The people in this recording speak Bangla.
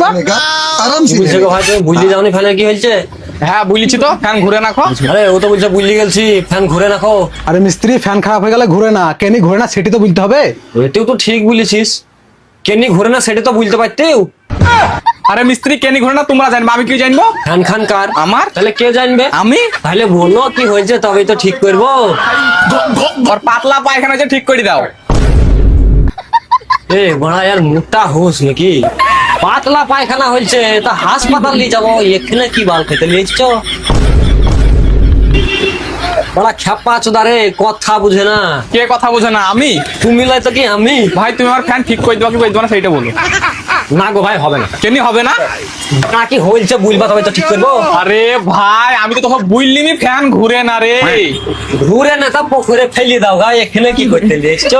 তো आराम से বুঝছে গো ভাই, তুমি বুঝলি যাওনি ফ্যানে কি হয়েছে? হ্যাঁ বুঝলিছি তো, ফ্যান ঘুরে রাখো। আরে ও তো বলছে বুঝলি গেছি ফ্যান ঘুরে রাখো। আরে মিস্ত্রি, ফ্যান খারাপ হয়ে গেলে ঘুরে না, কেনি ঘুরে না সেটি তো বলতে হবে। এটাও তো ঠিক বলেছিস, কেনি ঘুরে না সেটা তো বুঝতে পারতেও। আরে মিস্ত্রি কেনি ঘুরে না তোমরা জানবে, আমি কি জানবো? ফ্যান খান কার? আমার। তাহলে কে জানবে? আমি। তাহলে বলো কি হয়েছে তবেই তো ঠিক করবো। ওর পাতলা পায়খানা যে ঠিক করে দাও। এ বড়া यार মোটা হোস নাকি? পাতলা পায়খানা হয়েছে তা হাসপাতাল নিয়ে যাবো, এখানে কি বাল খেতে লিয়েছ? বড়া খ্যাপা চোদারে, কথা বুঝে না। কে কথা বোঝে না? আমি। তুমি লাই তো কি আমি? ভাই তুমি আমার ফ্যান ঠিক করে দেবো কি করে দেবো না সেইটা বলো। না গো ভাই হবে না। কেনি হবে না? না কি হয়েছে বুঝবা তবে তো ঠিক করবো। আরে ভাই আমি তো তখন বুঝলিনি ফ্যান ঘুরে না রে। ঘুরে না তা পুকুরে ফেলে দাও গা, এখানে কি করতে লিয়েছ?